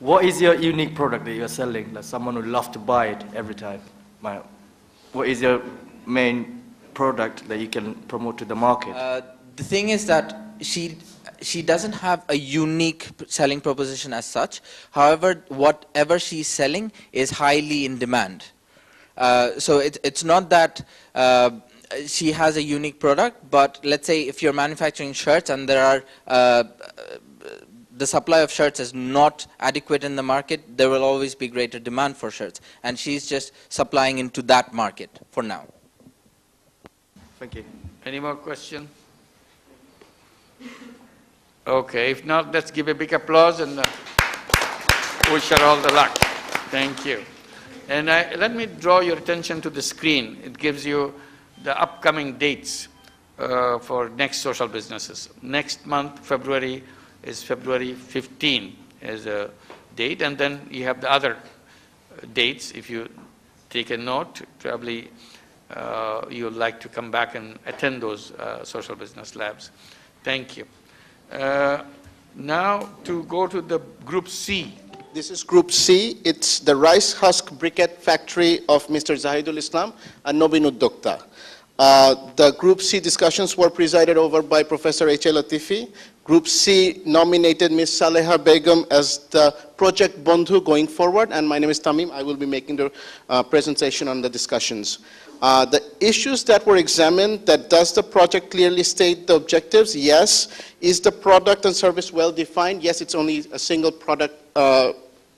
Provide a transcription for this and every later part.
What is your unique product that you're selling that someone would love to buy it every time? What is your main product that you can promote to the market? The thing is that she doesn't have a unique selling proposition as such. However, whatever she's selling is highly in demand. So it's not that she has a unique product, but let's say if you're manufacturing shirts and there are the supply of shirts is not adequate in the market, there will always be greater demand for shirts, and she's just supplying into that market for now. Thank you. Any more questions? Okay, if not, let's give a big applause and wish her all the luck. Thank you. And let me draw your attention to the screen. It gives you the upcoming dates for next social businesses. Next month, February, is February 15 as a date, and then you have the other dates. If you take a note, probably you would like to come back and attend those social business labs. Thank you. Now to go to the Group C. This is Group C. It's the rice husk briquette factory of Mr. Zahidul Islam and Nobin Uddokta. The Group C discussions were presided over by Professor H.A. Latifi. Group C nominated Ms. Saleha Begum as the project Bondhu going forward, and my name is Tamim. I will be making the presentation on the discussions. The issues that were examined, that does the project clearly state the objectives? Yes. Is the product and service well defined? Yes, it's only a single product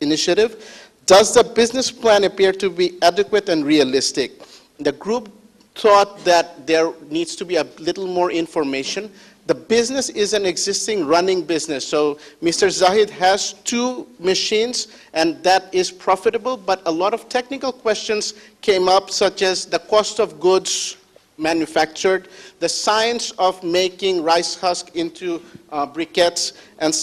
initiative. Does the business plan appear to be adequate and realistic? The group thought that there needs to be a little more information. The business is an existing running business. So Mr. Zahid has 2 machines and that is profitable, but a lot of technical questions came up, such as the cost of goods manufactured, the science of making rice husk into briquettes, and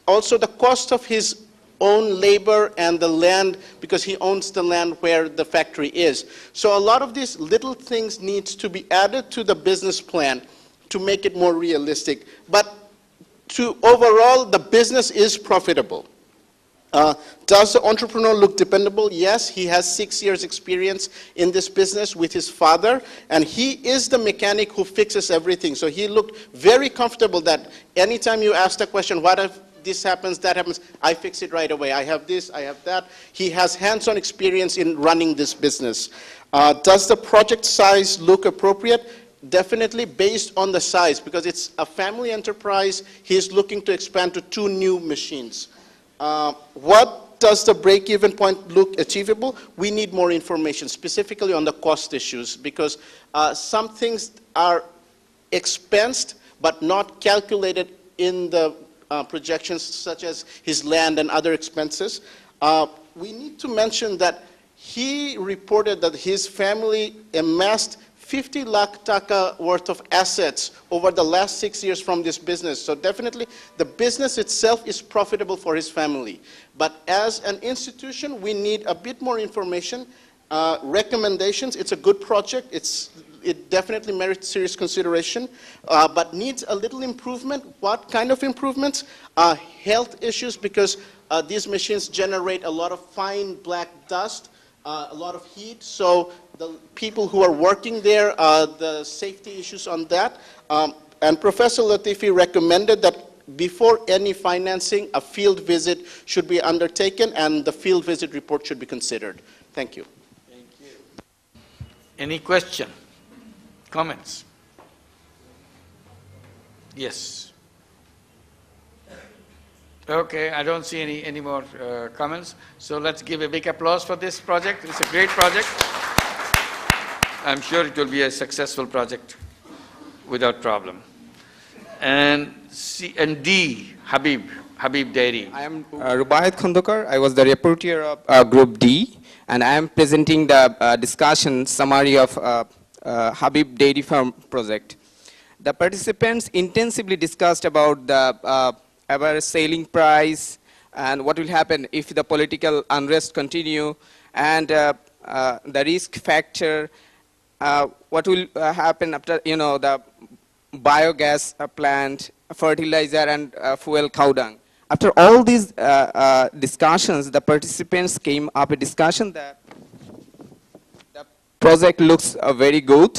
also the cost of his own labor and the land, because he owns the land where the factory is. So a lot of these little things needs to be added to the business plan to make it more realistic. But overall, the business is profitable. Does the entrepreneur look dependable? Yes, he has 6 years experience in this business with his father, and he is the mechanic who fixes everything. So he looked very comfortable that anytime you ask the question, what if this happens, that happens, I fix it right away. I have this, I have that. He has hands-on experience in running this business. Does the project size look appropriate? Definitely based on the size, because it's a family enterprise. He's looking to expand to 2 new machines. What does the break-even point look achievable? We need more information, specifically on the cost issues, because some things are expensed but not calculated in the projections, such as his land and other expenses. We need to mention that he reported that his family amassed 50 lakh taka worth of assets over the last 6 years from this business. So definitely the business itself is profitable for his family. But as an institution, we need a bit more information, recommendations. It's a good project. It definitely merits serious consideration, but needs a little improvement. What kind of improvements? Health issues, because these machines generate a lot of fine black dust, a lot of heat, so the people who are working there, the safety issues on that. And Professor Latifi recommended that before any financing, a field visit should be undertaken and the field visit report should be considered. Thank you. Thank you. Any question? Comments? Yes. Okay, I don't see any more comments. So let's give a big applause for this project. It's a great project. I'm sure it will be a successful project without problem. And C and D, Habib Dairy. I am Rubaiyat Khandokar. I was the rapporteur of Group D, and I am presenting the discussion summary of Habib Dairy Farm project. The participants intensively discussed about the average selling price and what will happen if the political unrest continue, and the risk factor, what will happen after the biogas plant, fertilizer and fuel cow dung. after all these discussions, the participants came up a discussion that the project looks very good.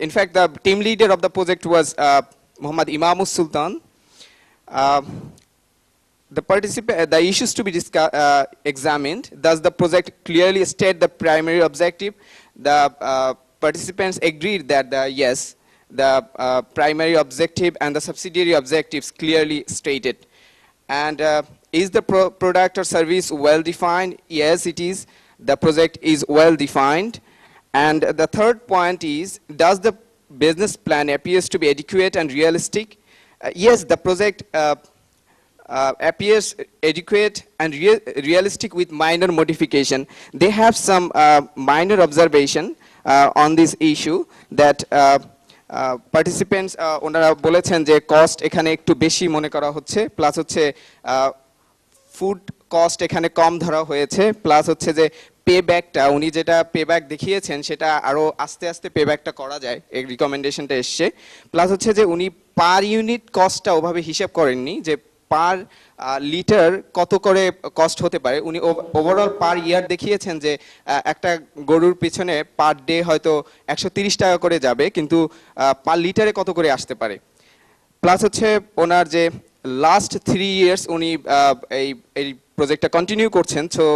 In fact, the team leader of the project was Muhammad Imamus Sultan. The issues to be examined. Does the project clearly state the primary objective? The participants agreed that yes, the primary objective and the subsidiary objectives clearly stated. And is the product or service well defined? Yes, it is. The project is well defined. And the third point is, does the business plan appears to be adequate and realistic? Yes, the project appears adequate and realistic with minor modification. They have some minor observation on this issue that participants ওনারা বলেছেন যে cost এখানে একটু বেশি মনে করা হচ্ছে, plus হচ্ছে ফুড কস্ট এখানে কম ধরা হয়েছে, প্লাস হচ্ছে যে পেব্যাকটা উনি যেটা পেব্যাক দেখিয়েছেন সেটা আরো আস্তে আস্তে পেব্যাকটা করা যায়, এই রিকমেন্ডেশনটা এসছে। প্লাস হচ্ছে যে উনি পার ইউনিট কস্টটা ওভাবে হিসাব করেননি যে পার লিটার কত করে কস্ট হতে পারে। উনি ওভারঅল পার ইয়ার দেখিয়েছেন যে একটা গরুর পিছনে পার ডে হয়তো 130 টাকা করে যাবে, কিন্তু পার লিটারে কত করে আসতে পারে। প্লাস হচ্ছে ওনার যে লাস্ট 3 ইয়ার্স উনি এই প্রজেক্টটা কন্টিনিউ করছেন, সো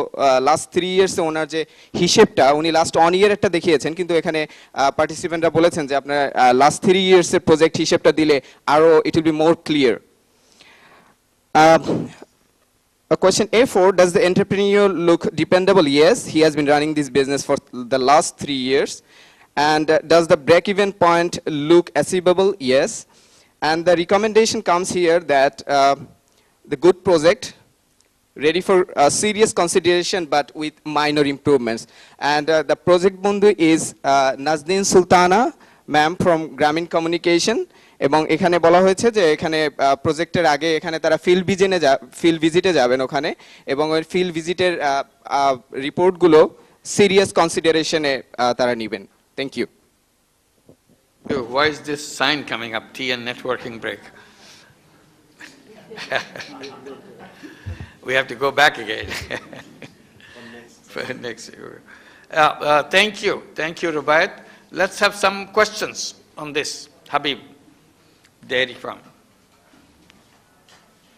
লাস্ট 3 ইয়ার্সে ওনার যে হিসেবটা উনি লাস্ট 1 ইয়ার একটা দেখিয়েছেন, কিন্তু এখানে পার্টিসিপেন্টরা বলেছেন যে আপনার লাস্ট 3 ইয়ার্সের প্রজেক্ট হিসেবটা দিলে আরো it will be more clear. Question A4, does the entrepreneur look dependable? Yes, he has been running this business for the last 3 years. And does the break-even point look achievable? Yes. And the recommendation comes here that the good project, ready for serious consideration but with minor improvements. And the project Bundu is Nazdin Sultana, ma'am, from Grameen Communication. এবং এখানে বলা হয়েছে যে এখানে প্রজেক্টের আগে এখানে তারা ফিল্ড ভিজিটে যাবেন ওখানে, এবং ওই ফিল্ড ভিজিটের রিপোর্টগুলো সিরিয়াস কনসিডারেশনে তারা নেবেন। Thank you. Why is this sign coming up, tea and networking break? We have to go back again. Next. Thank you, Rubaiyat. Let's have some questions on this. Habib, Dairy Farm.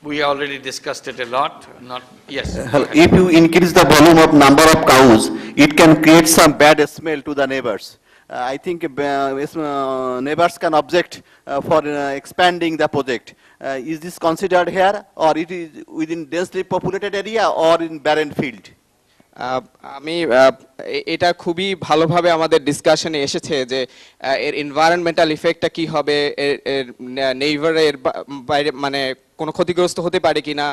We already discussed it a lot. Yes. If you increase the volume of number of cows, it can create some bad smell to the neighbors. I think neighbors can object for expanding the project. Is this considered here, or it is within densely populated area or in barren field? আমি এটা খুবই ভালোভাবে আমাদের ডিসকাশনে এসেছে যে এর environmental ইফেক্টটা কি হবে, এর নেইবারের বাইরে মানে কোনো ক্ষতিগ্রস্ত হতে পারে কিনা,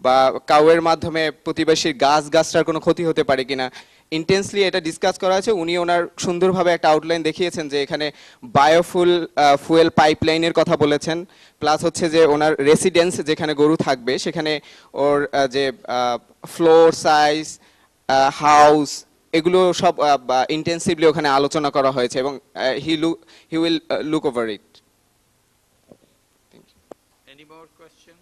বা কাউয়ের মাধ্যমে প্রতিবেশীর গাছটার কোনো ক্ষতি হতে পারে কিনা, ইন্টেন্সলি এটা ডিসকাস করা হয়েছে। উনি ওনার সুন্দরভাবে একটা আউটলাইন দেখিয়েছেন যে এখানে ফুয়েল পাইপলাইনের কথা বলেছেন, প্লাস হচ্ছে যে ওনার রেসিডেন্স যেখানে গরু থাকবে সেখানে ওর যে ফ্লোর সাইজ, হাউস, এগুলো সব ইন্টেন্সিভলি ওখানে আলোচনা করা হয়েছে, এবং he will look over it. Any more question?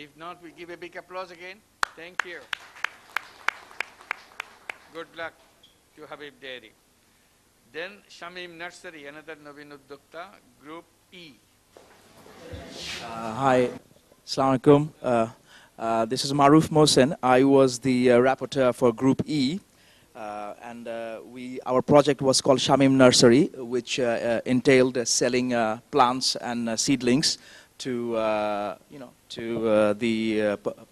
If not, we give a big applause again. Thank you. Good luck to Habib Dairy. Then Shamim Nursery, another Naveen Uddokta, Group E. Hi, Assalamu alaikum. This is Maruf Mohsen. I was the rapporteur for Group E, and our project was called Shamim Nursery, which entailed selling plants and seedlings to the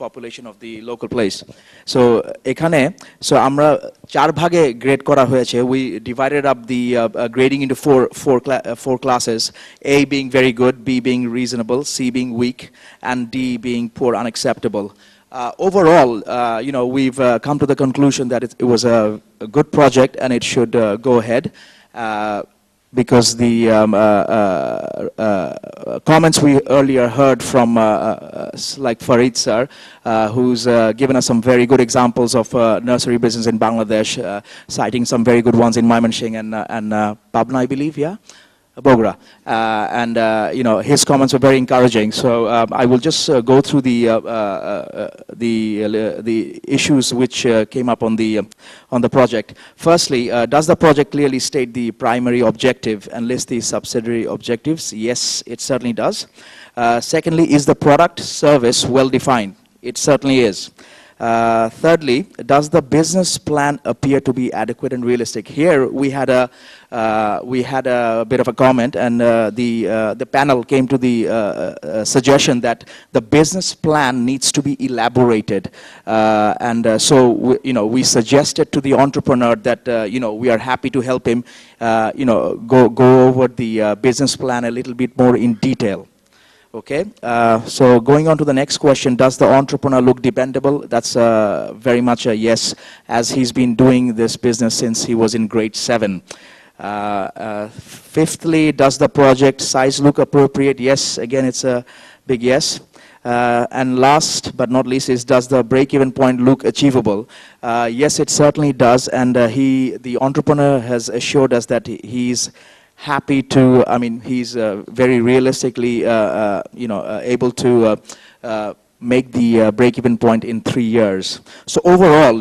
population of the local place. So ekhane amra 4 bhage grade kora hoyeche. We divided up the grading into four classes: A being very good, B being reasonable, C being weak, and D being poor, unacceptable. Overall, we've come to the conclusion that it was a good project and it should go ahead. Because the comments we earlier heard from like Farid sir, who's given us some very good examples of nursery business in Bangladesh, citing some very good ones in Mymensingh and Pabna, I believe, yeah? Bogra, and his comments were very encouraging. So I will just go through the issues which came up on the project. Firstly, does the project clearly state the primary objective and list the subsidiary objectives? Yes, it certainly does. Secondly, is the product service well defined? It certainly is. Thirdly, does the business plan appear to be adequate and realistic? Here we had a bit of a comment, and the panel came to the suggestion that the business plan needs to be elaborated, so we suggested to the entrepreneur that we are happy to help him go over the business plan a little bit more in detail. Okay, so going on to the next question, does the entrepreneur look dependable? That's very much a yes, as he's been doing this business since he was in grade 7. Fifthly, does the project size look appropriate? Yes, again, it's a big yes. And last but not least is, does the break-even point look achievable? Yes, it certainly does, and the entrepreneur has assured us that he's happy to, he's very realistically, able to make the break-even point in 3 years. So overall,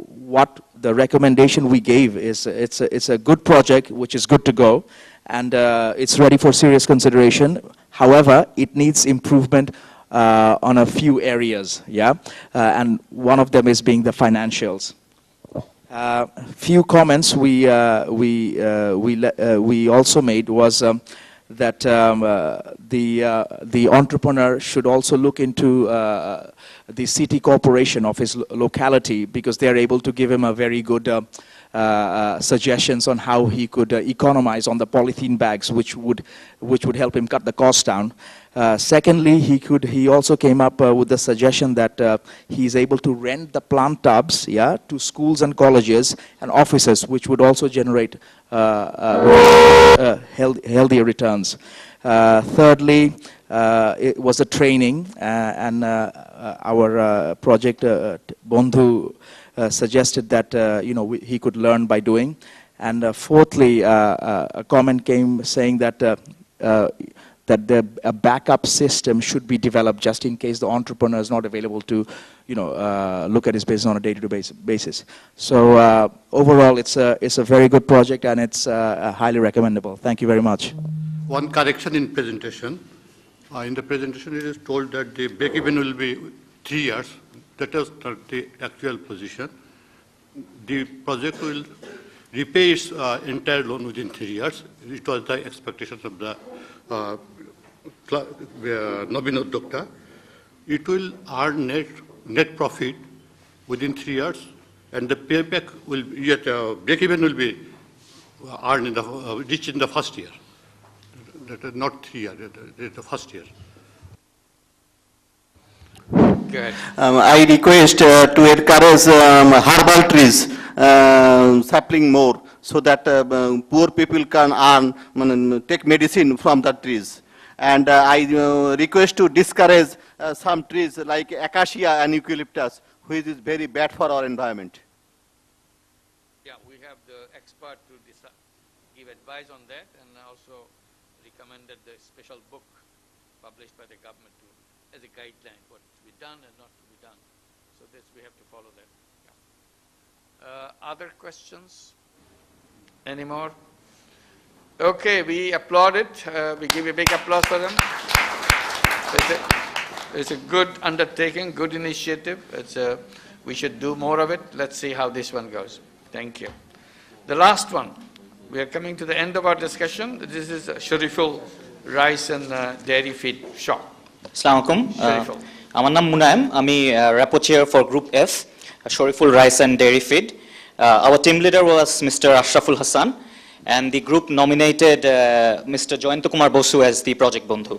what the recommendation we gave is, it's a good project, which is good to go, and it's ready for serious consideration. However, it needs improvement on a few areas, and one of them is being the financials. Few comments we also made was that the entrepreneur should also look into the city corporation of his locality, because they are able to give him a very good suggestions on how he could economize on the polythene bags, which would help him cut the cost down. Secondly, he also came up with the suggestion that he's able to rent the plant tubs, to schools and colleges and offices, which would also generate healthier returns. Thirdly, it was a training, and our project Bondhu suggested that he could learn by doing. And fourthly, a comment came saying that a backup system should be developed just in case the entrepreneur is not available to, look at his business on a day-to-day basis. So overall, it's a very good project, and it's highly recommendable. Thank you very much. One correction in presentation. In the presentation, it is told that the break-even will be 3 years. That is not the actual position. The project will repay its entire loan within 3 years. It was the expectation of the Nobin Udyokta. It will earn net profit within 3 years, and the payback will be break-even will be earned reached in the first year. That is not 3 years, the first year. Good. I request to encourage herbal trees, sapling more, so that poor people can earn, take medicine from the trees. And I request to discourage some trees like acacia and eucalyptus, which is very bad for our environment. Yeah, we have the expert to give advice on that, and also recommended the special book published by the government as a guideline, what to be done and not to be done. So this, we have to follow that. Yeah. Other questions? Any more? Okay, we applaud it. We give a big applause for them. It's a good undertaking, good initiative. We should do more of it. Let's see how this one goes. Thank you. The last one. We are coming to the end of our discussion. This is Shariful Rice and Dairy Feed Shop. Assalamu alaikum. আমার নাম মুনায়েম, আমি rapporteur for Group F, Shariful Rice and Dairy Feed. Our team leader was Mr. Ashraful Hassan, and the group nominated Mr. Joyanta Kumar Bosu as the project Bondhu.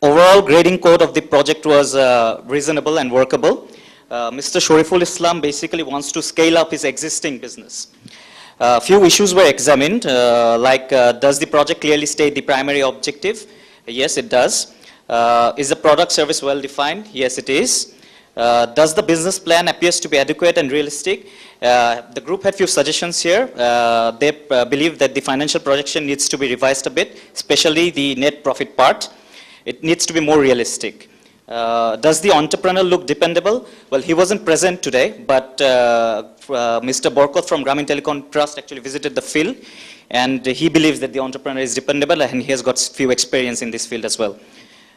Overall grading code of the project was reasonable and workable. Mr. Shariful Islam basically wants to scale up his existing business. Few issues were examined, like does the project clearly state the primary objective? Yes, it does. Is the product service well defined? Yes, it is. Does the business plan appears to be adequate and realistic? The group had few suggestions here. They believe that the financial projection needs to be revised a bit, especially the net profit part. It needs to be more realistic. Does the entrepreneur look dependable? Well, he wasn't present today, but Mr. Borkot from Grameen Telecom Trust actually visited the field, and he believes that the entrepreneur is dependable and he has got few experience in this field as well.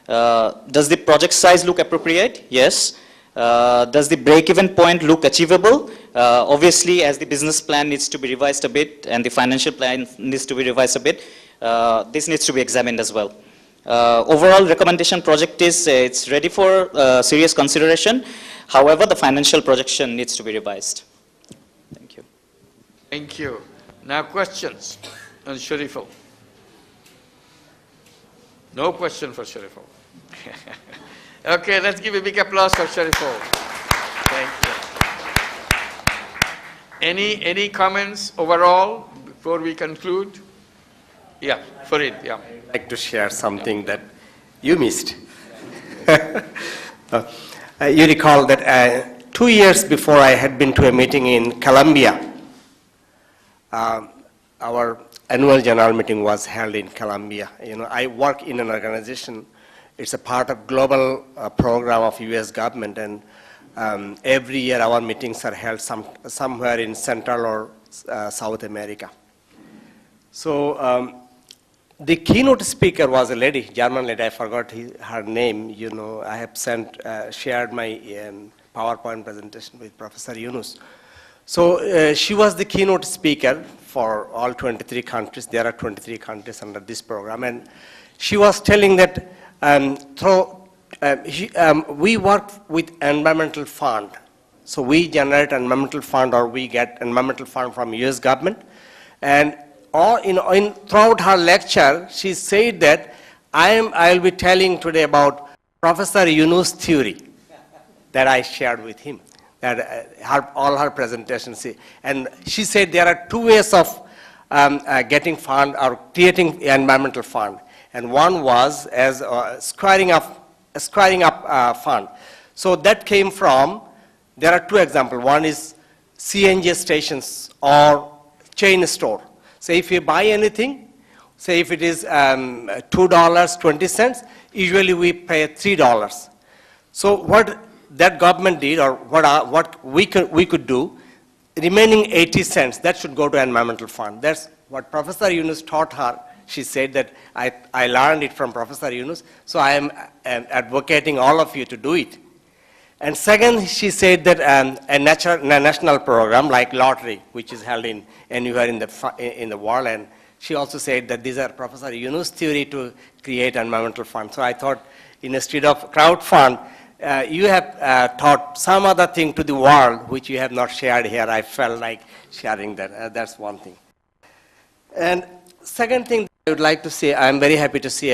Does the project size look appropriate? Yes. Does the break-even point look achievable? Obviously, as the business plan needs to be revised a bit and the financial plan needs to be revised a bit, this needs to be examined as well. Overall recommendation project is it's ready for serious consideration. However, the financial projection needs to be revised. Thank you. Thank you. Now questions on Shariful. No question for Shariful. Okay, let's give a big applause for Shariful. Thank you. Any comments overall before we conclude? Yeah, Farid, yeah. I'd like to share something that you missed. You recall that 2 years before I had been to a meeting in Colombia. Our annual general meeting was held in Colombia. You know, I work in an organization. It's a part of global program of U.S. government, and every year our meetings are held somewhere in Central or South America. So the keynote speaker was a lady, German lady. I forgot her name. You know, I have shared my PowerPoint presentation with Professor Yunus. So she was the keynote speaker for all 23 countries. There are 23 countries under this program, and she was telling that we work with environmental fund. So we generate environmental fund, or we get environmental fund from U.S. government. And throughout her lecture, she said that I will be telling today about Professor Yunus' theory that I shared with him, that all her presentations. And she said there are two ways of getting fund or creating environmental fund. And one was as squaring up fund. So that came from, there are two examples. One is CNG stations or chain store. So if you buy anything, say if it is $2.20, usually we pay $3. So what that government did, or what we could do, remaining 80 cents, that should go to environmental fund. That's what Professor Yunus taught her. She said that I learned it from Professor Yunus, so I am advocating all of you to do it. And second, she said that a national program like lottery, which is held anywhere in the world, and she also said that these are Professor Yunus' theory to create environmental fund. So I thought, instead of crowd fund, you have taught some other thing to the world which you have not shared here. I felt like sharing that. That's one thing. And second thing I would like to say, I'm very happy to see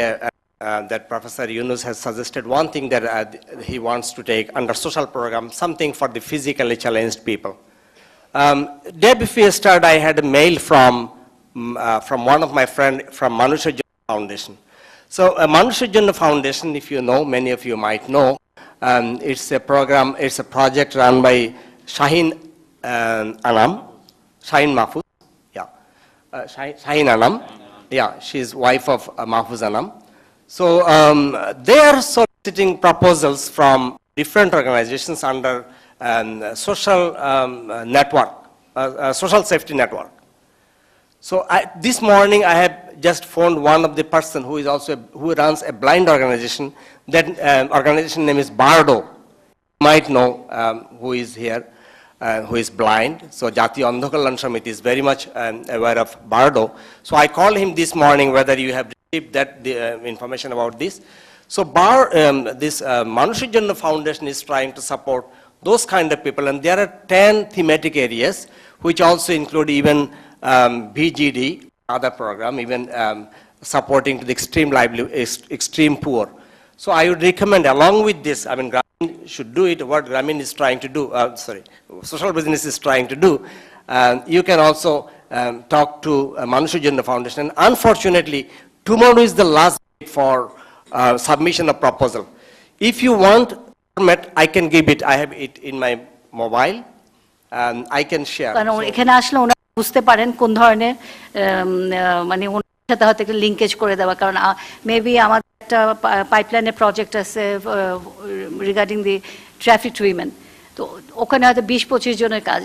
that Professor Yunus has suggested one thing that he wants to take under social program, something for the physically challenged people. Day before yesterday, I had a mail from one of my friends from Manusha Janma Foundation. So Manusha Janma Foundation, if you know, many of you might know, it's a program, it's a project run by Shaheen Mahfouz. Shaheen Anam, yeah, she's wife of Mahfouz Anam. So they are soliciting proposals from different organizations under social network, social safety network. So this morning I have just phoned one of the person who runs a blind organization. That organization name is Bardo. You might know who is here. Who is blind. So Jatiya Andha Kalyan Samiti is very much aware of Bardo. So I called him this morning whether you have received that information about this. So this Manusha Janma Foundation is trying to support those kind of people, and there are 10 thematic areas which also include even BGD, other program, even supporting to the extreme poor. So I would recommend, along with this, I mean, Grameen should do it, what Grameen is trying to do, social business is trying to do. You can also talk to Manusha Janma Foundation. Unfortunately, tomorrow is the last date for submission of proposal. If you want format, I can give it, I have it in my mobile, and I can share. কারণ So- এখানে আসলে ওনারা বুঝতে পারেন কোন ধরনের মানে ওনার সাথে হয়তো একটা লিঙ্কেজ করে দেওয়া, কারণ মেবি আমাদের একটা পাইপলাইনের প্রজেক্ট আছে রিগার্ডিং দি ট্রাফিক উইমেন, তো ওখানে হয়তো 20-25 জনের কাজ,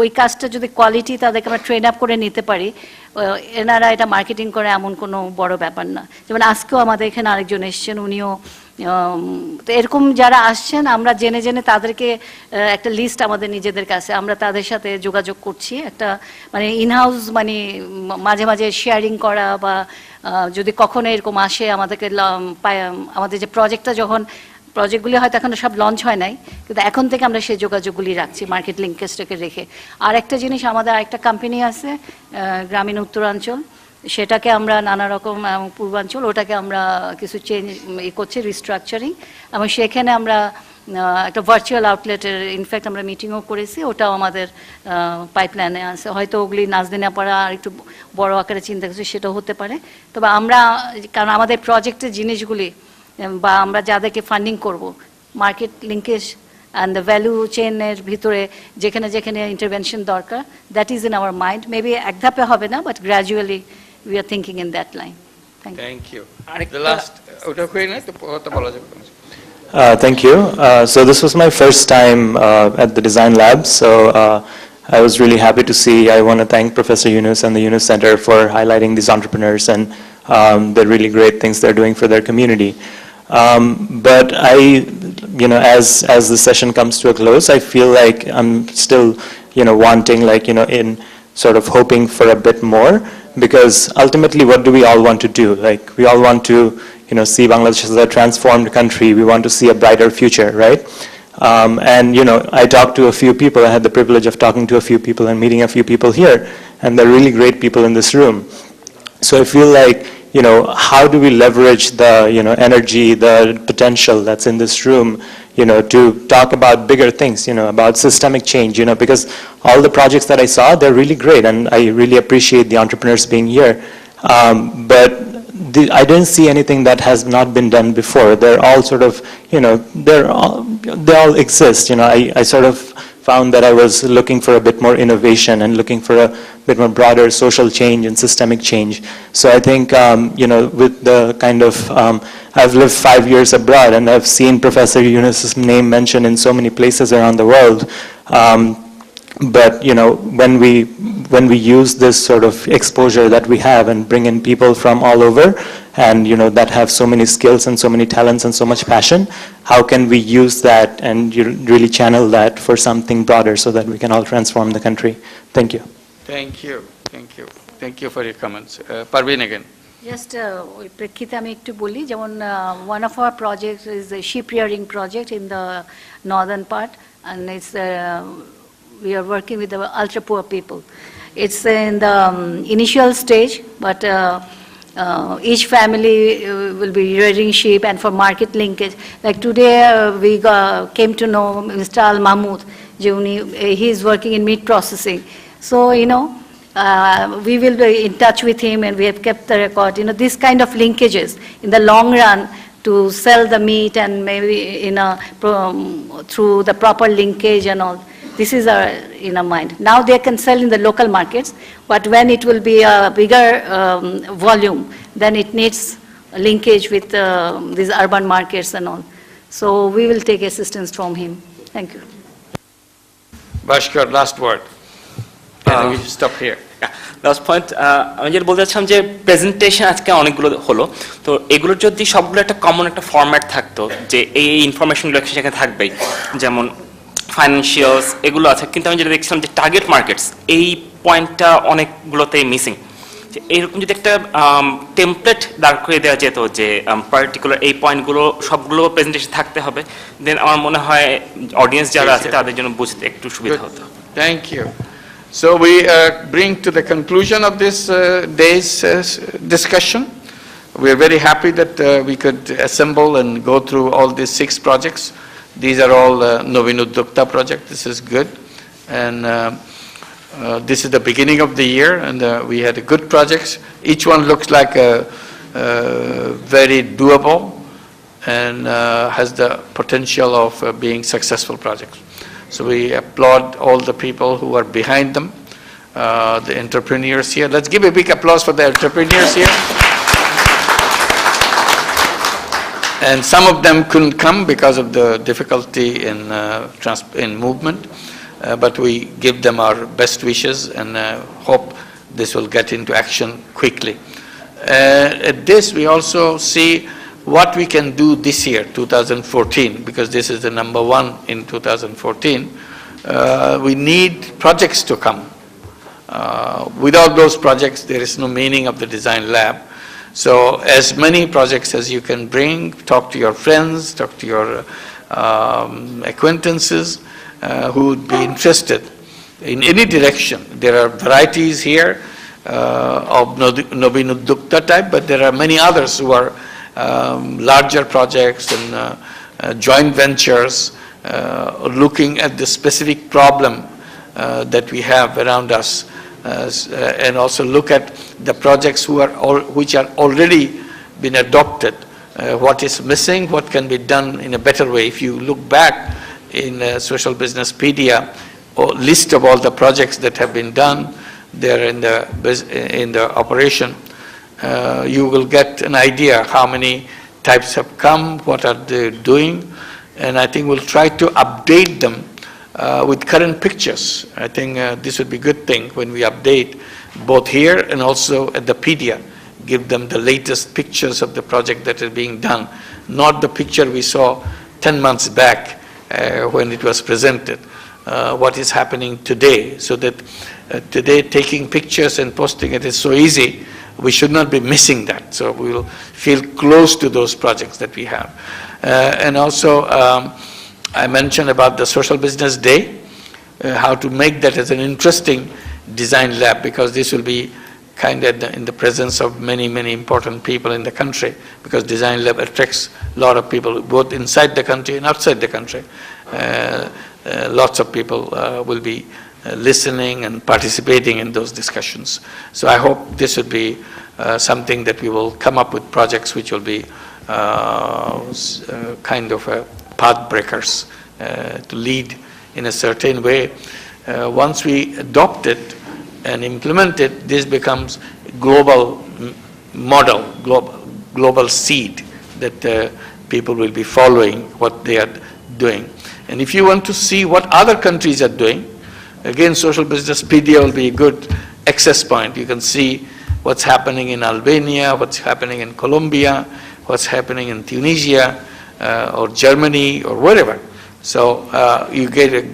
ওই কাজটা যদি কোয়ালিটি তাদেরকে আমরা ট্রেন আপ করে নিতে পারি, এনারা এটা মার্কেটিং করে এমন কোনো বড় ব্যাপার না। যেমন আজকেও আমাদের এখানে আরেকজন এসছেন, উনিও তো এরকম যারা আসছেন আমরা জেনে জেনে তাদেরকে একটা লিস্ট আমাদের নিজেদের কাছে, আমরা তাদের সাথে যোগাযোগ করছি, একটা মানে ইনহাউস মানে মাঝে মাঝে শেয়ারিং করা, বা যদি কখনো এরকম আসে আমাদেরকে আমাদের যে প্রজেক্টটা যখন প্রজেক্টগুলি হয়তো এখনো সব লঞ্চ হয় নাই, কিন্তু এখন থেকে আমরা সেই যোগাযোগগুলি রাখছি মার্কেট লিঙ্কেজটাকে রেখে। আর একটা জিনিস, আমাদের আরেকটা কোম্পানি আছে গ্রামীণ উত্তরাঞ্চল, সেটাকে আমরা নানা রকম পূর্বাঞ্চল, ওটাকে আমরা কিছু চেঞ্জ করছি, রিস্ট্রাকচারিং, এবং সেখানে আমরা একটা ভার্চুয়াল আউটলেটের ইনফ্যাক্ট আমরা মিটিংও করেছি, ওটাও আমাদের পাইপলাইনে আছে। হয়তো ওগুলি নাজদিনাপাড়া আর একটু বড় আকারে চিন্তা করছি, সেটাও হতে পারে। তবে আমরা, কারণ আমাদের প্রজেক্টের জিনিসগুলি বা আমরা যাদেরকে ফান্ডিং করব, market linkage and the value চেনের ভিতরে যেখানে যেখানে ইন্টারভেনশন দরকার, that is in our mind. Maybe এক ধাপে হবে না, but gradually we are thinking in that line. Thank you. The last, ওটা হয়ে না তো কথা বলা যাবে না। Thank you. So this was my first time at the Design Lab, so I was really happy to see. I want to thank Professor Yunus and the Yunus Center for highlighting these entrepreneurs and the really great things they're doing for their community. But I, you know, as the session comes to a close, I feel like I'm still, you know, wanting, like, you know, in sort of hoping for a bit more, because ultimately what do we all want to do? Like, we all want to, you know, see Bangladesh as a transformed country. We want to see a brighter future, right? And, you know, I talked to a few people. I had the privilege of talking to a few people and meeting a few people here, and they're really great people in this room. So I feel like, you know, how do we leverage the, you know, energy, the potential that's in this room, you know, to talk about bigger things, you know, about systemic change, you know, because all the projects that I saw, they're really great, and I really appreciate the entrepreneurs being here. But I didn't see anything that has not been done before. They're all sort of, you know, they all exist, you know. I sort of found that I was looking for a bit more innovation and looking for a bit more broader social change and systemic change. So I think, you know, with the kind of, I've lived 5 years abroad, and I've seen Professor Yunus's name mentioned in so many places around the world. But, you know, when we use this sort of exposure that we have and bring in people from all over, and, you know, that have so many skills and so many talents and so much passion, how can we use that and really channel that for something broader so that we can all transform the country? Thank you. Thank you, thank you. Thank you for your comments. Parveen again. Just ওই প্রেক্ষিতে আমি একটু বলি, যেমন one of our project is a ship rearing project in the northern part, and it's we are working with the ultra poor people. It's in the initial stage, but each family will be rearing sheep, and for market linkage, like today we came to know Mr. Al Mahmood, he is working in meat processing. So, you know, we will be in touch with him, and we have kept the record. You know, this kind of linkages in the long run to sell the meat, and maybe through the proper linkage and all. This is our in our mind. Now they can sell in the local markets, but when it will be a bigger volume, then it needs a linkage with these urban markets and all. So we will take assistance from him. Thank you. Bhaskar, last word. We should stop here. Last point, আমি যেটা বলতে চাচ্ছিলাম যে presentation আজকে অনেকগুলো হলো, তো এগুলোর যদি সবগুলো একটা কমন একটা ফরম্যাট থাকতো, যে এই ইনফরমেশনগুলো সেখানে থাকবেই, যেমন ফাইন্যান্সিয়ালস এগুলো আছে, কিন্তু আমি যেটা দেখছিলাম যে টার্গেট মার্কেটস, এই পয়েন্টটা অনেকগুলোতেই মিসিং। এইরকম যদি একটা টেমপ্লেট দাঁড় করে দেওয়া যেত যে পার্টিকুলার এই পয়েন্টগুলো সবগুলো প্রেজেন্টেশন থাকতে হবে, দেন আমার মনে হয় অডিয়েন্স যারা আছে তাদের জন্য বুঝতে একটু সুবিধা হতো। Thank you. So we bring to the conclusion of this day's discussion. We are very happy that we could assemble and go through all these 6 projects. These are all Navin Udyokta projects. This is good. And this is the beginning of the year, and we had good projects. Each one looks like very doable. and has the potential of being successful projects. So we applaud all the people who are behind them, the entrepreneurs here. Let's give a big applause for the entrepreneurs here. And some of them couldn't come because of the difficulty in movement, but we give them our best wishes and hope this will get into action quickly. At this, we also see what we can do this year, 2014, because this is the number one in 2014. We need projects to come. Without those projects, there is no meaning of the design lab. So as many projects as you can bring, talk to your friends, talk to your acquaintances who would be interested in any direction. There are varieties here of Nobin Udyokta type, but there are many others who are larger projects and joint ventures looking at the specific problem that we have around us. And also look at the projects which are already been adopted. What is missing, what can be done in a better way. If you look back in Social Businesspedia, list of all the projects that have been done there in the operation, you will get an idea how many types have come, what are they doing, and I think we'll try to update them with current pictures. I think this would be a good thing when we update both here and also at the PDIA. Give them the latest pictures of the project that is being done, not the picture we saw 10 months back when it was presented. What is happening today, so that today taking pictures and posting it is so easy, we should not be missing that. So we will feel close to those projects that we have. And also, I mentioned about the Social Business Day, how to make that as an interesting design lab, because this will be kind of in the presence of many, many important people in the country, because design lab attracts a lot of people, both inside the country and outside the country. Lots of people will be listening and participating in those discussions. So I hope this would be something that we will come up with projects which will be kind of path breakers to lead in a certain way. Once we adopt it and implement it, this becomes global model, global seed that people will be following what they are doing. And if you want to see what other countries are doing, again, Social Businesspedia will be a good access point. You can see what's happening in Albania, what's happening in Colombia, what's happening in Tunisia, or Germany, or wherever. So you get a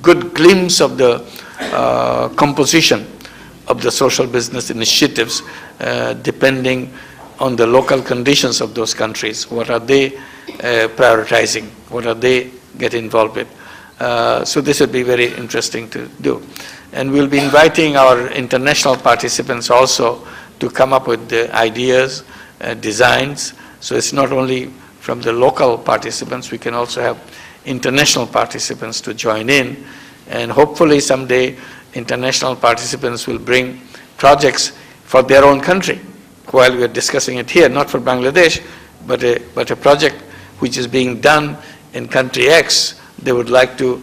good glimpse of the composition of the social business initiatives depending on the local conditions of those countries. What are they prioritizing? What are they get involved with? So this would be very interesting to do. And we'll be inviting our international participants also to come up with the ideas, designs. So it's not only from the local participants, we can also have international participants to join in. And hopefully someday international participants will bring projects for their own country while we are discussing it here, not for Bangladesh, but a project which is being done in country X. They would like to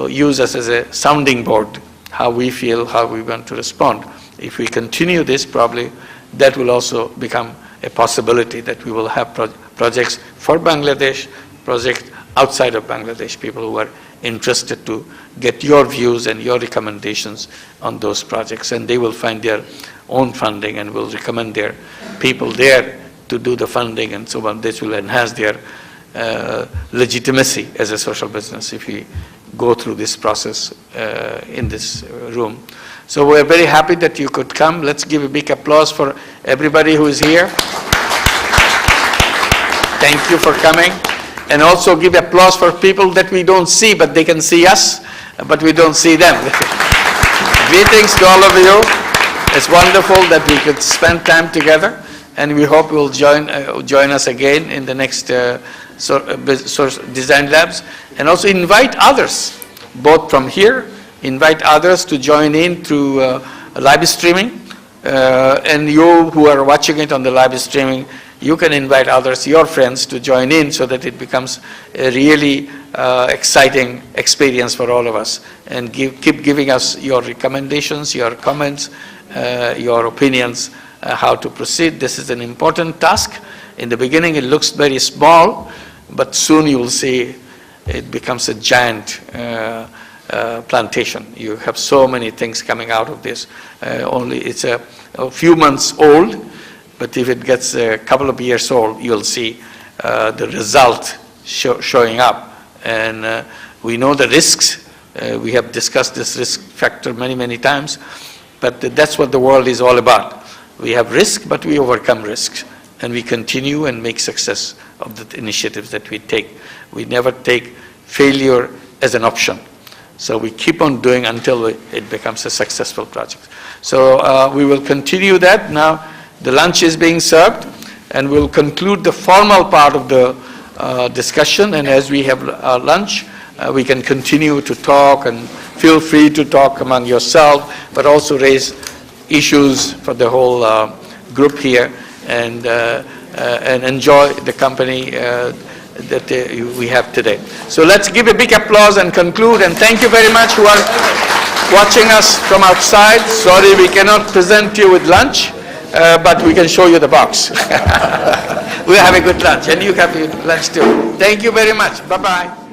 use us as a sounding board, how we feel, how we want to respond. If we continue this, probably that will also become a possibility that we will have projects for Bangladesh, projects outside of Bangladesh, people who are interested to get your views and your recommendations on those projects, and they will find their own funding and will recommend their people there to do the funding and so on. This will enhance their legitimacy as a social business if we go through this process in this room. So we're very happy that you could come. Let's give a big applause for everybody who is here. Thank you for coming. And also give applause for people that we don't see, but they can see us, but we don't see them. Greetings to all of you. It's wonderful that we could spend time together, and we hope you will join us again in the next design labs, and also invite others, both from here, invite others to join in through live streaming, and you who are watching it on the live streaming, you can invite others, your friends, to join in so that it becomes a really exciting experience for all of us. And keep giving us your recommendations, your comments, your opinions, how to proceed. This is an important task. In the beginning, it looks very small, but soon you will see it becomes a giant plantation. You have so many things coming out of this. Only it's a few months old, but if it gets a couple of years old, you'll see the result showing up. And we know the risks. We have discussed this risk factor many, many times, but that's what the world is all about. We have risk, but we overcome risks, and we continue and make success of the initiatives that we take. We never take failure as an option. So we keep on doing until it becomes a successful project. So we will continue that. Now the lunch is being served, and we'll conclude the formal part of the discussion. And as we have lunch, we can continue to talk, and feel free to talk among yourself, but also raise issues for the whole group here, and enjoy the company that we have today. So let's give a big applause and conclude, and thank you very much who are watching us from outside. Sorry we cannot present you with lunch, but we can show you the box. We'll have a good lunch, and you have your lunch too. Thank you very much. Bye-bye.